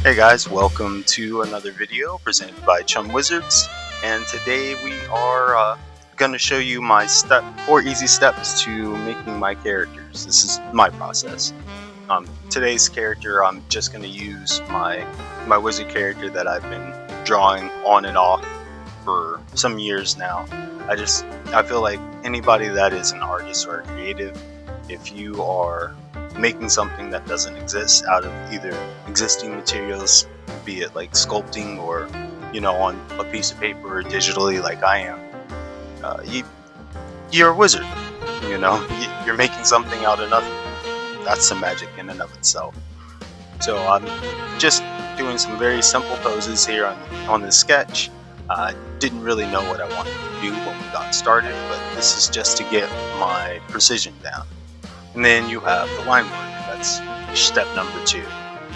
Hey guys, welcome to another video presented by Chum Wizards, and today we are going to show you my 4 easy steps to making my characters. This is my process. Today's character, I'm just going to use my wizard character that I've been drawing on and off for some years now. I feel like anybody that is an artist or a creative, if you are making something that doesn't exist out of either existing materials, be it like sculpting or on a piece of paper or digitally like I am, you're a wizard. You're making something out of nothing. That's the magic in and of itself. So I'm just doing some very simple poses here on this sketch. Didn't really know what I wanted to do when we got started, but this is just to get my precision down. And then you have the line work. That's step number 2.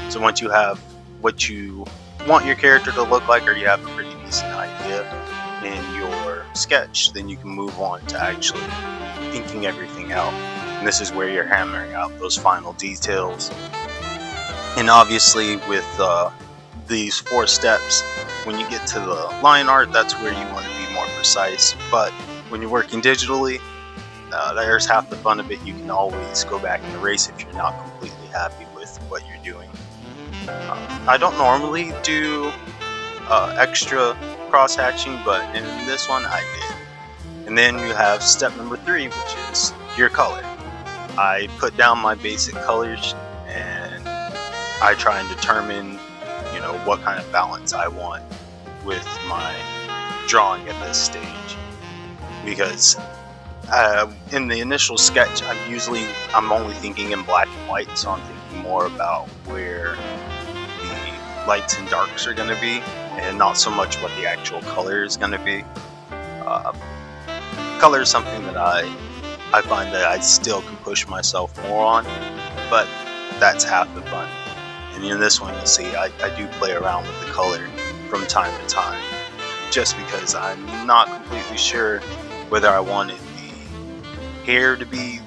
So once you have what you want your character to look like, or you have a pretty decent idea in your sketch, then you can move on to actually inking everything out. And this is where you're hammering out those final details. And obviously with these 4 steps, when you get to the line art, that's where you want to be more precise. But when you're working digitally, there's half the fun of it. You can always go back and erase if you're not completely happy with what you're doing. I don't normally do extra cross-hatching, but in this one I did. And then you have step number 3, which is your color. I put down my basic colors and I try and determine what kind of balance I want with my drawing at this stage, because in the initial sketch, I'm only thinking in black and white, so I'm thinking more about where the lights and darks are going to be, and not so much what the actual color is going to be. Color is something that I find that I still can push myself more on, but that's half the fun. And in this one, you'll see I do play around with the color from time to time, just because I'm not completely sure whether I wanted hair to be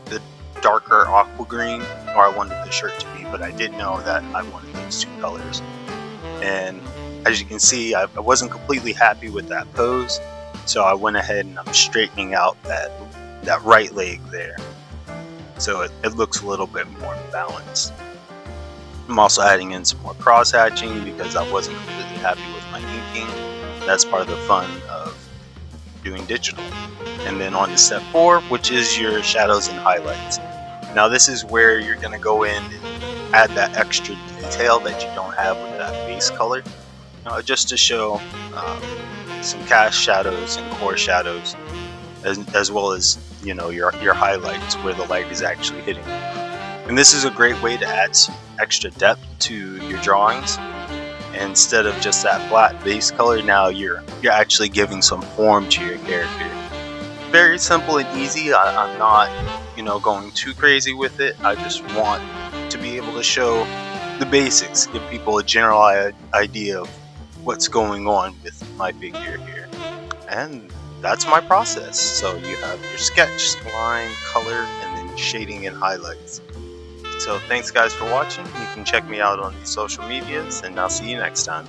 the darker aqua green or I wanted the shirt to be, but I did know that I wanted those 2 colors. And as you can see, I wasn't completely happy with that pose, so I went ahead and I'm straightening out that right leg there, so it looks a little bit more balanced. I'm also adding in some more cross hatching because I wasn't completely happy with my inking. That's part of the fun of doing digital. And then on to step 4, which is your shadows and highlights. Now this is where you're going to go in and add that extra detail that you don't have with that base color, just to show some cast shadows and core shadows, as well as your highlights where the light is actually hitting. And this is a great way to add some extra depth to your drawings. Instead of just that flat base color, now you're actually giving some form to your character. Very simple and easy. I'm not going too crazy with it. I just want to be able to show the basics, give people a general idea of what's going on with my figure here. And that's my process. So you have your sketch, line, color, and then shading and highlights. So thanks guys for watching. You can check me out on the social medias, and I'll see you next time.